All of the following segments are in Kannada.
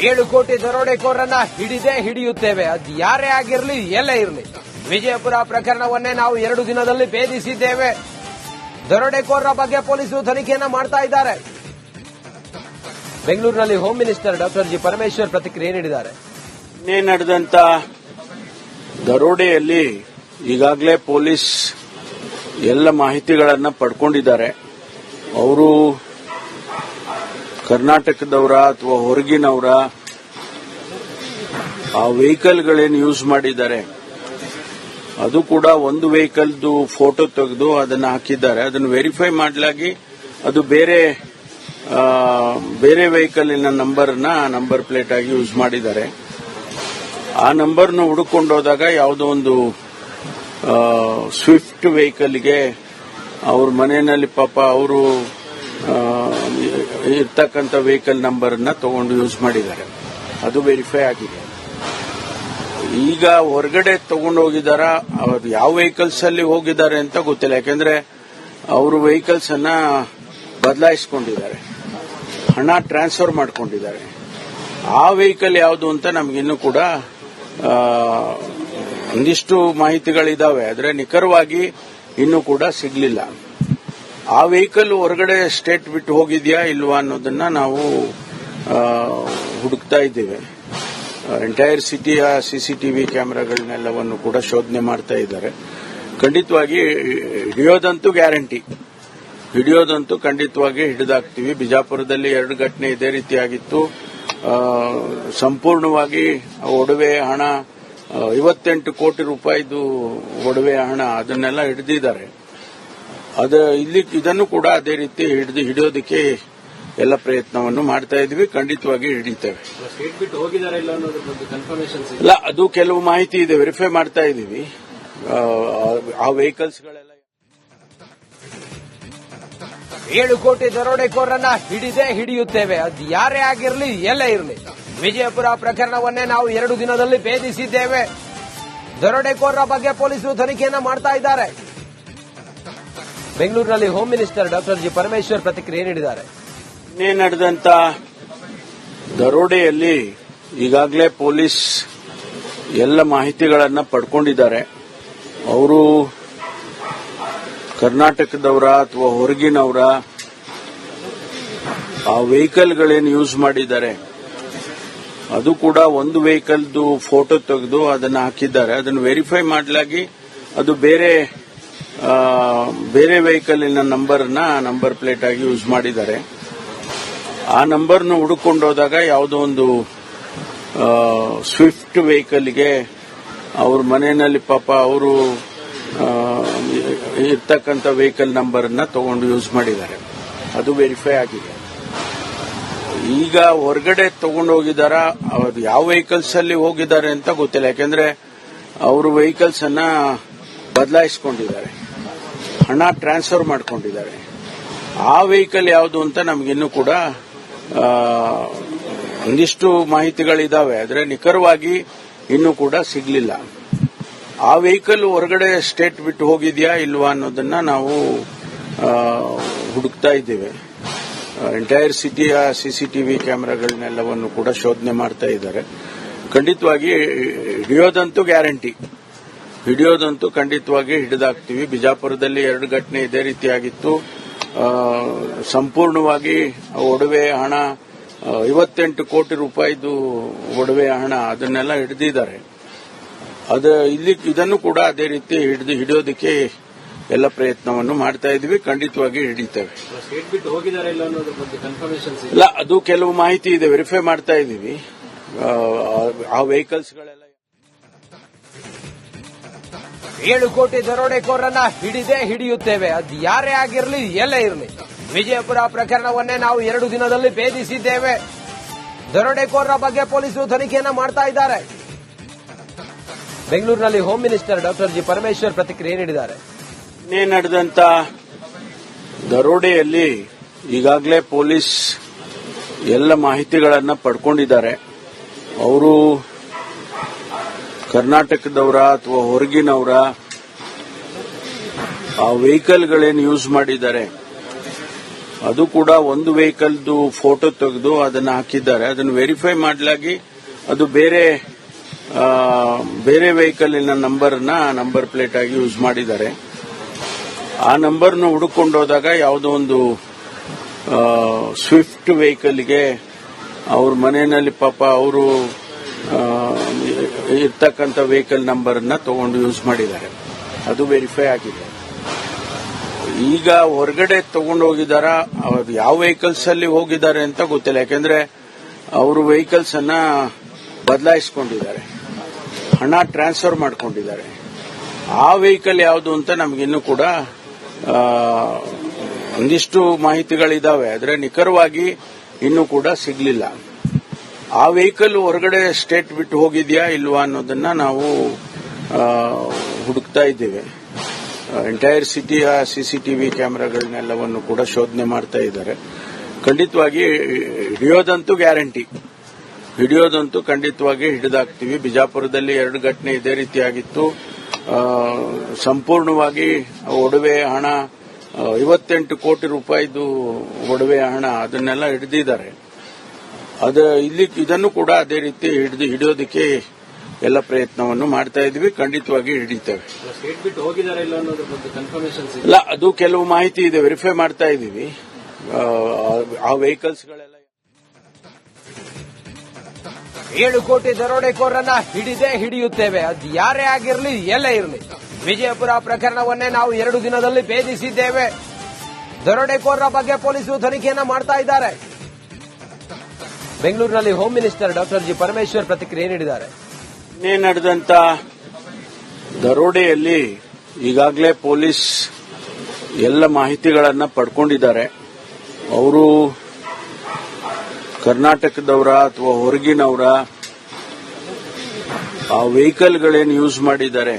7 ಕೋಟಿ ದರೋಡೆಕೋರನ್ನ ಹಿಡಿದೇ ಹಿಡಿಯುತ್ತೇವೆ. ಅದು ಯಾರೇ ಆಗಿರಲಿ, ಎಲ್ಲೇ ಇರಲಿ. ವಿಜಯಪುರ ಪ್ರಕರಣವನ್ನೇ ನಾವು 2 ದಿನದಲ್ಲಿ ಭೇದಿಸಿದ್ದೇವೆ. ದರೋಡೆಕೋರರ ಬಗ್ಗೆ ಪೊಲೀಸರು ತನಿಖೆಯನ್ನ ಮಾಡ್ತಾ ಇದ್ದಾರೆ. ಬೆಂಗಳೂರಿನಲ್ಲಿ home minister doctor G Parameshwar ಪ್ರತಿಕ್ರಿಯೆ ನೀಡಿದ್ದಾರೆ. ನಿನ್ನೆ ನಡೆದಂತ ದರೋಡೆಯಲ್ಲಿ ಈಗಾಗಲೇ ಪೊಲೀಸ್ ಎಲ್ಲ ಮಾಹಿತಿಗಳನ್ನ ಪಡ್ಕೊಂಡಿದ್ದಾರೆ. ಅವರು ಕರ್ನಾಟಕದವರ ಅಥವಾ ಹೊರಗಿನವರ ಆ ವೆಹಿಕಲ್ಗಳೇನು ಯೂಸ್ ಮಾಡಿದ್ದಾರೆ ಅದು ಕೂಡ ಒಂದು ವೆಹಿಕಲ್ದು ಫೋಟೋ ತೆಗೆದು ಅದನ್ನು ಹಾಕಿದ್ದಾರೆ. ಅದನ್ನು ವೆರಿಫೈ ಮಾಡಲಾಗಿ ಅದು ಬೇರೆ ವೆಹಿಕಲಿನ ನಂಬರ್ ಪ್ಲೇಟ್ ಆಗಿ ಯೂಸ್ ಮಾಡಿದ್ದಾರೆ. ಆ ನಂಬರ್ನ ಹುಡುಕೊಂಡು ಹೋದಾಗ ಯಾವುದೋ ಒಂದು ಸ್ವಿಫ್ಟ್ ವೆಹಿಕಲ್ಗೆ ಅವ್ರ ಮನೆಯಲ್ಲಿ ಪಾಪ ಅವರು ಇರ್ತಕ್ಕಂಥ ವೆಹಿಕಲ್ ನಂಬರ್ನ ತಗೊಂಡು ಯೂಸ್ ಮಾಡಿದ್ದಾರೆ. ಅದು ವೆರಿಫೈ ಆಗಿದೆ. ಈಗ ಹೊರಗಡೆ ತಗೊಂಡು ಹೋಗಿದಾರ, ಅವ್ರು ಯಾವ ವೆಹಿಕಲ್ಸ್ ಅಲ್ಲಿ ಹೋಗಿದ್ದಾರೆ ಅಂತ ಗೊತ್ತಿಲ್ಲ. ಯಾಕೆಂದ್ರೆ ಅವರು ವೆಹಿಕಲ್ಸ್ ಅನ್ನ ಬದಲಾಯಿಸಿಕೊಂಡಿದ್ದಾರೆ, ಹಣ ಟ್ರಾನ್ಸ್ಫರ್ ಮಾಡ್ಕೊಂಡಿದ್ದಾರೆ. ಆ ವೆಹಿಕಲ್ ಯಾವುದು ಅಂತ ನಮಗಿನ್ನೂ ಕೂಡ ಒಂದಿಷ್ಟು ಮಾಹಿತಿಗಳಿದಾವೆ, ಆದರೆ ನಿಖರವಾಗಿ ಇನ್ನೂ ಕೂಡ ಸಿಗಲಿಲ್ಲ. ಆ ವೆಹಿಕಲ್ ಹೊರಗಡೆ ಸ್ಟೇಟ್ ಬಿಟ್ಟು ಹೋಗಿದ್ಯಾ ಇಲ್ವಾ ಅನ್ನೋದನ್ನ ನಾವು ಹುಡುಕ್ತಾ ಇದ್ದೇವೆ. ಎಂಟೈರ್ ಸಿಟಿಯ ಸಿಸಿಟಿವಿ ಕ್ಯಾಮೆರಾಗಳನ್ನೆಲ್ಲವನ್ನು ಕೂಡ ಶೋಧನೆ ಮಾಡ್ತಾ ಇದ್ದಾರೆ. ಖಂಡಿತವಾಗಿ ಹಿಡಿಯೋದಂತೂ ಗ್ಯಾರಂಟಿ, ಹಿಡಿಯೋದಂತೂ ಖಂಡಿತವಾಗಿ ಹಿಡಿದಾಕ್ತೀವಿ. ಬಿಜಾಪುರದಲ್ಲಿ 2 ಘಟನೆ ಇದೇ ರೀತಿಯಾಗಿತ್ತು. ಸಂಪೂರ್ಣವಾಗಿ ಒಡವೆ ಹಣ 58 ಕೋಟಿ ರೂಪಾಯಿದು ಒಡವೆ ಹಣ ಅದನ್ನೆಲ್ಲ ಹಿಡಿದಿದ್ದಾರೆ. ಇದನ್ನು ಕೂಡ ಅದೇ ರೀತಿ ಹಿಡಿಯೋದಕ್ಕೆ ಎಲ್ಲ ಪ್ರಯತ್ನವನ್ನು ಮಾಡ್ತಾ ಇದ್ವಿ. ಖಂಡಿತವಾಗಿ ಹಿಡಿತೇವೆ. ಇಲ್ಲ, ಅದು ಕೆಲವು ಮಾಹಿತಿ ಇದೆ, ವೆರಿಫೈ ಮಾಡ್ತಾ ಇದ್ದೀವಿ. ಆ ವೆಹಿಕಲ್ಸ್ಗಳೆಲ್ಲ 7 ಕೋಟಿ ದರೋಡೆಕೋರನ್ನ ಹಿಡಿದೇ ಹಿಡಿಯುತ್ತೇವೆ. ಅದು ಯಾರೇ ಆಗಿರಲಿ, ಎಲ್ಲೇ ಇರಲಿ. ವಿಜಯಪುರ ಪ್ರಕರಣವನ್ನೇ ನಾವು 2 ದಿನದಲ್ಲಿ ಭೇದಿಸಿದ್ದೇವೆ. ದರೋಡೆಕೋರರ ಬಗ್ಗೆ ಪೊಲೀಸರು ತನಿಖೆಯನ್ನ ಮಾಡ್ತಾ ಇದ್ದಾರೆ. ಬೆಂಗಳೂರಿನಲ್ಲಿ home minister doctor G Parameshwar ಪ್ರತಿಕ್ರಿಯೆ ನೀಡಿದ್ದಾರೆ. ನಿನ್ನೆ ನಡೆದಂತ ದರೋಡೆಯಲ್ಲಿ ಈಗಾಗಲೇ ಪೊಲೀಸ್ ಎಲ್ಲ ಮಾಹಿತಿಗಳನ್ನ ಪಡ್ಕೊಂಡಿದ್ದಾರೆ. ಅವರು ಕರ್ನಾಟಕದವರ ಅಥವಾ ಹೊರಗಿನವರ ಆ ವೆಹಿಕಲ್ಗಳೇನು ಯೂಸ್ ಮಾಡಿದ್ದಾರೆ ಅದು ಕೂಡ ಒಂದು ವೆಹಿಕಲ್ದು ಫೋಟೋ ತೆಗೆದು ಅದನ್ನು ಹಾಕಿದ್ದಾರೆ. ಅದನ್ನು ವೆರಿಫೈ ಮಾಡಲಾಗಿ ಅದು ಬೇರೆ ವೆಹಿಕಲಿನ ನಂಬರ್ ಪ್ಲೇಟ್ ಆಗಿ ಯೂಸ್ ಮಾಡಿದ್ದಾರೆ. ಆ ನಂಬರ್ನ ಹುಡುಕೊಂಡು ಹೋದಾಗ ಯಾವುದೋ ಒಂದು ಸ್ವಿಫ್ಟ್ ವೆಹಿಕಲ್ಗೆ ಅವ್ರ ಮನೆಯಲ್ಲಿ ಪಾಪ ಅವರು ಇರ್ತಕ್ಕಂಥ ವೆಹಿಕಲ್ ನಂಬರ್ನ ತಗೊಂಡು ಯೂಸ್ ಮಾಡಿದ್ದಾರೆ. ಅದು ವೆರಿಫೈ ಆಗಿದೆ. ಈಗ ಹೊರಗಡೆ ತಗೊಂಡು ಹೋಗಿದಾರ, ಅವ್ರು ಯಾವ ವೆಹಿಕಲ್ಸ್ ಅಲ್ಲಿ ಹೋಗಿದ್ದಾರೆ ಅಂತ ಗೊತ್ತಿಲ್ಲ. ಯಾಕೆಂದ್ರೆ ಅವರು ವೆಹಿಕಲ್ಸ್ ಅನ್ನ ಬದಲಾಯಿಸಿಕೊಂಡಿದ್ದಾರೆ, ಹಣ ಟ್ರಾನ್ಸ್ಫರ್ ಮಾಡ್ಕೊಂಡಿದ್ದಾರೆ. ಆ ವೆಹಿಕಲ್ ಯಾವುದು ಅಂತ ನಮಗಿನ್ನೂ ಕೂಡ ಒಂದಿಷ್ಟು ಮಾಹಿತಿಗಳಿದಾವೆ, ಆದರೆ ನಿಖರವಾಗಿ ಇನ್ನೂ ಕೂಡ ಸಿಗಲಿಲ್ಲ. ಆ ವೆಹಿಕಲ್ ಹೊರಗಡೆ ಸ್ಟೇಟ್ ಬಿಟ್ಟು ಹೋಗಿದ್ಯಾ ಇಲ್ವಾ ಅನ್ನೋದನ್ನ ನಾವು ಹುಡುಕ್ತಾ ಇದ್ದೇವೆ. ಎಂಟೈರ್ ಸಿಟಿಯ ಸಿಸಿಟಿವಿ ಕ್ಯಾಮೆರಾಗಳನ್ನೆಲ್ಲವನ್ನು ಕೂಡ ಶೋಧನೆ ಮಾಡ್ತಾ ಇದ್ದಾರೆ. ಖಂಡಿತವಾಗಿ ಹಿಡಿಯೋದಂತೂ ಗ್ಯಾರಂಟಿ, ಹಿಡಿಯೋದಂತೂ ಖಂಡಿತವಾಗಿ ಹಿಡಿದಾಕ್ತೀವಿ. ಬಿಜಾಪುರದಲ್ಲಿ 2 ಘಟನೆ ಇದೇ ರೀತಿಯಾಗಿತ್ತು. ಸಂಪೂರ್ಣವಾಗಿ ಒಡವೆ ಹಣ 58 ಕೋಟಿ ರೂಪಾಯಿದು ಒಡವೆ ಹಣ ಅದನ್ನೆಲ್ಲ ಹಿಡಿದಿದ್ದಾರೆ. ಇದನ್ನು ಕೂಡ ಅದೇ ರೀತಿ ಹಿಡಿಯೋದಕ್ಕೆ ಎಲ್ಲ ಪ್ರಯತ್ನವನ್ನು ಮಾಡ್ತಾ ಇದ್ವಿ. ಖಂಡಿತವಾಗಿ ಹಿಡಿತೇವೆ. ಇಲ್ಲ, ಅದು ಕೆಲವು ಮಾಹಿತಿ ಇದೆ, ವೆರಿಫೈ ಮಾಡ್ತಾ ಇದ್ದೀವಿ. ಆ ವೆಹಿಕಲ್ಸ್ಗಳೆಲ್ಲ 7 ಕೋಟಿ ದರೋಡೆಕೋರನ್ನ ಹಿಡಿದೇ ಹಿಡಿಯುತ್ತೇವೆ. ಅದು ಯಾರೇ ಆಗಿರಲಿ, ಎಲ್ಲೇ ಇರಲಿ. ವಿಜಯಪುರ ಪ್ರಕರಣವನ್ನೇ ನಾವು 2 ದಿನದಲ್ಲಿ ಭೇದಿಸಿದ್ದೇವೆ. ದರೋಡೆಕೋರರ ಬಗ್ಗೆ ಪೊಲೀಸರು ತನಿಖೆಯನ್ನ ಮಾಡ್ತಾ ಇದ್ದಾರೆ. ಬೆಂಗಳೂರಿನಲ್ಲಿ home minister doctor G Parameshwar ಪ್ರತಿಕ್ರಿಯೆ ನೀಡಿದ್ದಾರೆ. ನಿನ್ನೆ ನಡೆದಂತ ದರೋಡೆಯಲ್ಲಿ ಈಗಾಗಲೇ ಪೊಲೀಸ್ ಎಲ್ಲ ಮಾಹಿತಿಗಳನ್ನ ಪಡ್ಕೊಂಡಿದ್ದಾರೆ. ಅವರು ಕರ್ನಾಟಕದವರ ಅಥವಾ ಹೊರಗಿನವರ ಆ ವೆಹಿಕಲ್ಗಳೇನು ಯೂಸ್ ಮಾಡಿದ್ದಾರೆ ಅದು ಕೂಡ ಒಂದು ವೆಹಿಕಲ್ದು ಫೋಟೋ ತೆಗೆದು ಅದನ್ನು ಹಾಕಿದ್ದಾರೆ. ಅದನ್ನು ವೆರಿಫೈ ಮಾಡಲಾಗಿ ಅದು ಬೇರೆ ವೆಹಿಕಲಿನ ನಂಬರ್ ಪ್ಲೇಟ್ ಆಗಿ ಯೂಸ್ ಮಾಡಿದ್ದಾರೆ. ಆ ನಂಬರ್ನ ಹುಡುಕೊಂಡು ಹೋದಾಗ ಯಾವುದೋ ಒಂದು ಸ್ವಿಫ್ಟ್ ವೆಹಿಕಲ್ಗೆ ಅವ್ರ ಮನೆಯಲ್ಲಿ ಪಾಪ ಅವರು ಇರ್ತಕ್ಕಂಥ ವೆಹಿಕಲ್ ನಂಬರ್ನ ತಗೊಂಡು ಯೂಸ್ ಮಾಡಿದ್ದಾರೆ. ಅದು ವೆರಿಫೈ ಆಗಿದೆ. ಈಗ ಹೊರಗಡೆ ತಗೊಂಡು ಹೋಗಿದಾರ, ಅವ್ರು ಯಾವ ವೆಹಿಕಲ್ಸ್ ಅಲ್ಲಿ ಹೋಗಿದ್ದಾರೆ ಅಂತ ಗೊತ್ತಿಲ್ಲ. ಯಾಕೆಂದ್ರೆ ಅವರು ವೆಹಿಕಲ್ಸ್ ಅನ್ನ ಬದಲಾಯಿಸಿಕೊಂಡಿದ್ದಾರೆ, ಹಣ ಟ್ರಾನ್ಸ್ಫರ್ ಮಾಡ್ಕೊಂಡಿದ್ದಾರೆ. ಆ ವೆಹಿಕಲ್ ಯಾವುದು ಅಂತ ನಮಗಿನ್ನೂ ಕೂಡ ಒಂದಿಷ್ಟು ಮಾಹಿತಿಗಳಿದಾವೆ, ಆದರೆ ನಿಖರವಾಗಿ ಇನ್ನೂ ಕೂಡ ಸಿಗಲಿಲ್ಲ. ಆ ವೆಹಿಕಲ್ ಹೊರಗಡೆ ಸ್ಟೇಟ್ ಬಿಟ್ಟು ಹೋಗಿದ್ಯಾ ಇಲ್ವಾ ಅನ್ನೋದನ್ನ ನಾವು ಹುಡುಕ್ತಾ ಇದ್ದೇವೆ. ಎಂಟೈರ್ ಸಿಟಿಯ ಸಿಸಿಟಿವಿ ಕ್ಯಾಮೆರಾಗಳನ್ನೆಲ್ಲವನ್ನು ಕೂಡ ಶೋಧನೆ ಮಾಡ್ತಾ ಇದ್ದಾರೆ. ಖಂಡಿತವಾಗಿ ಹಿಡಿಯೋದಂತೂ ಗ್ಯಾರಂಟಿ, ಹಿಡಿಯೋದಂತೂ ಖಂಡಿತವಾಗಿ ಹಿಡಿದಾಕ್ತೀವಿ. ಬಿಜಾಪುರದಲ್ಲಿ 2 ಘಟನೆ ಇದೇ ರೀತಿಯಾಗಿತ್ತು. ಸಂಪೂರ್ಣವಾಗಿ ಒಡವೆ ಹಣ 58 ಕೋಟಿ ರೂಪಾಯಿದು ಒಡವೆ ಹಣ ಅದನ್ನೆಲ್ಲ ಹಿಡಿದಿದ್ದಾರೆ. ಇದನ್ನು ಕೂಡ ಅದೇ ರೀತಿ ಹಿಡಿಯೋದಕ್ಕೆ ಎಲ್ಲ ಪ್ರಯತ್ನವನ್ನು ಮಾಡ್ತಾ ಇದ್ವಿ. ಖಂಡಿತವಾಗಿ ಹಿಡಿತೇವೆ. ಸ್ಟೇಟ್ ಬಿಟ್ಟು ಹೋಗಿದ್ದಾರೆ ಇಲ್ಲ ಅನ್ನೋದ್ರ ಬಗ್ಗೆ ಕನ್ಫರ್ಮೇಷನ್ ಇಲ್ಲ, ಅದು ಕೆಲವು ಮಾಹಿತಿ ಇದೆ, ವೆರಿಫೈ ಮಾಡ್ತಾ ಇದ್ದೀವಿ. ಆ ವೆಹಿಕಲ್ಸ್ಗಳೆಲ್ಲ 7 ಕೋಟಿ ದರೋಡೆಕೋರನ್ನ ಹಿಡಿಯುತ್ತೇವೆ. ಅದು ಯಾರೇ ಆಗಿರಲಿ, ಎಲ್ಲೇ ಇರಲಿ. ವಿಜಯಪುರ ಪ್ರಕರಣವನ್ನೇ ನಾವು 2 ದಿನದಲ್ಲಿ ಭೇದಿಸಿದ್ದೇವೆ. ದರೋಡೆಕೋರರ ಬಗ್ಗೆ ಪೊಲೀಸರು ತನಿಖೆಯನ್ನ ಮಾಡ್ತಾ ಇದ್ದಾರೆ. ಬೆಂಗಳೂರಿನಲ್ಲಿ home minister doctor G Parameshwar ಪ್ರತಿಕ್ರಿಯೆ ನೀಡಿದ್ದಾರೆ. ನಿನ್ನೆ ನಡೆದಂತ ದರೋಡೆಯಲ್ಲಿ ಈಗಾಗಲೇ ಪೊಲೀಸ್ ಎಲ್ಲ ಮಾಹಿತಿಗಳನ್ನ ಪಡ್ಕೊಂಡಿದ್ದಾರೆ. ಅವರು ಕರ್ನಾಟಕದವರ ಅಥವಾ ಹೊರಗಿನವರ ಆ ವೆಹಿಕಲ್ಗಳೇನು ಯೂಸ್ ಮಾಡಿದ್ದಾರೆ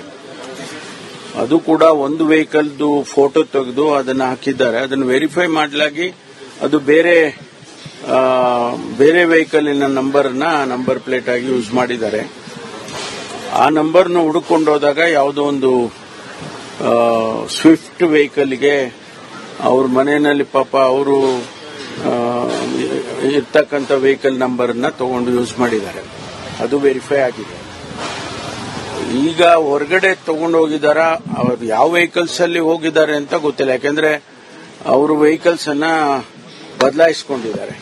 ಅದು ಕೂಡ ಒಂದು ವೆಹಿಕಲ್ದು ಫೋಟೋ ತೆಗೆದು ಅದನ್ನು ಹಾಕಿದ್ದಾರೆ. ಅದನ್ನು ವೆರಿಫೈ ಮಾಡಲಾಗಿ ಅದು ಬೇರೆ ವೆಹಿಕಲಿನ ನಂಬರ್ ಪ್ಲೇಟ್ ಆಗಿ ಯೂಸ್ ಮಾಡಿದ್ದಾರೆ. ಆ ನಂಬರ್ನ ಹುಡುಕೊಂಡು ಹೋದಾಗ ಯಾವುದೋ ಒಂದು ಸ್ವಿಫ್ಟ್ ವೆಹಿಕಲ್ಗೆ ಅವ್ರ ಮನೆಯಲ್ಲಿ ಪಾಪ ಅವರು ಇರ್ತಕ್ಕಂಥ ವೆಹಿಕಲ್ ನಂಬರ್ನ ತಗೊಂಡು ಯೂಸ್ ಮಾಡಿದ್ದಾರೆ. ಅದು ವೆರಿಫೈ ಆಗಿದೆ. ಈಗ ಹೊರಗಡೆ ತಗೊಂಡು ಹೋಗಿದಾರ, ಅವ್ರು ಯಾವ ವೆಹಿಕಲ್ಸ್ ಅಲ್ಲಿ ಹೋಗಿದ್ದಾರೆ ಅಂತ ಗೊತ್ತಿಲ್ಲ. ಯಾಕೆಂದ್ರೆ ಅವರು ವೆಹಿಕಲ್ಸ್ ಅನ್ನ ಬದಲಾಯಿಸಿಕೊಂಡಿದ್ದಾರೆ,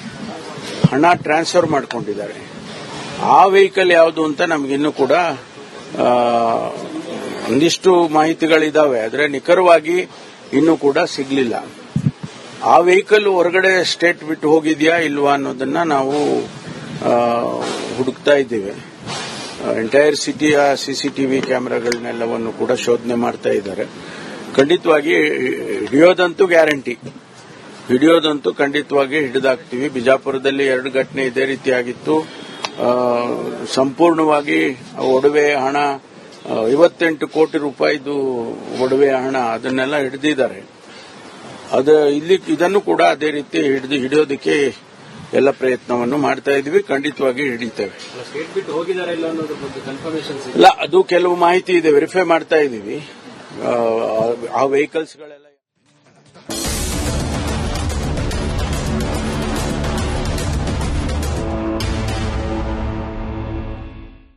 ಹಣ ಟ್ರಾನ್ಸ್ಫರ್ ಮಾಡ್ಕೊಂಡಿದ್ದಾರೆ. ಆ ವೆಹಿಕಲ್ ಯಾವುದು ಅಂತ ನಮಗಿನ್ನೂ ಕೂಡ ಒಂದಿಷ್ಟು ಮಾಹಿತಿಗಳಿದಾವೆ, ಆದರೆ ನಿಖರವಾಗಿ ಇನ್ನೂ ಕೂಡ ಸಿಗಲಿಲ್ಲ. ಆ ವೆಹಿಕಲ್ ಹೊರಗಡೆ ಸ್ಟೇಟ್ ಬಿಟ್ಟು ಹೋಗಿದ್ಯಾ ಇಲ್ವಾ ಅನ್ನೋದನ್ನ ನಾವು ಹುಡುಕ್ತಾ ಇದ್ದೇವೆ. ಎಂಟೈರ್ ಸಿಟಿಯ ಸಿಸಿಟಿವಿ ಕ್ಯಾಮೆರಾಗಳನ್ನೆಲ್ಲವನ್ನು ಕೂಡ ಶೋಧನೆ ಮಾಡ್ತಾ ಇದ್ದಾರೆ. ಖಂಡಿತವಾಗಿ ಹಿಡಿಯೋದಂತೂ ಗ್ಯಾರಂಟಿ, ಹಿಡಿಯೋದಂತೂ ಖಂಡಿತವಾಗಿ ಹಿಡಿದಾಕ್ತೀವಿ. ಬಿಜಾಪುರದಲ್ಲಿ 2 ಘಟನೆ ಇದೇ ರೀತಿಯಾಗಿತ್ತು. ಸಂಪೂರ್ಣವಾಗಿ ಒಡವೆ ಹಣ 58 ಕೋಟಿ ರೂಪಾಯಿದು ಒಡವೆ ಹಣ ಅದನ್ನೆಲ್ಲ ಹಿಡಿದಿದ್ದಾರೆ. ಇದನ್ನು ಕೂಡ ಅದೇ ರೀತಿ ಹಿಡಿಯೋದಕ್ಕೆ ಎಲ್ಲ ಪ್ರಯತ್ನವನ್ನು ಮಾಡ್ತಾ ಇದ್ವಿ. ಖಂಡಿತವಾಗಿ ಹಿಡಿತೇವೆ. ಸ್ಟೇಟ್ ಬಿಟ್ಟು ಹೋಗಿದ್ದಾರೆ ಇಲ್ಲ ಅನ್ನೋದ್ರ ಬಗ್ಗೆ ಕನ್ಫರ್ಮೇಷನ್ ಇಲ್ಲ, ಅದು ಕೆಲವು ಮಾಹಿತಿ ಇದೆ, ವೆರಿಫೈ ಮಾಡ್ತಾ ಇದ್ದೀವಿ. ಆ ವೆಹಿಕಲ್ಸ್ಗಳೆಲ್ಲ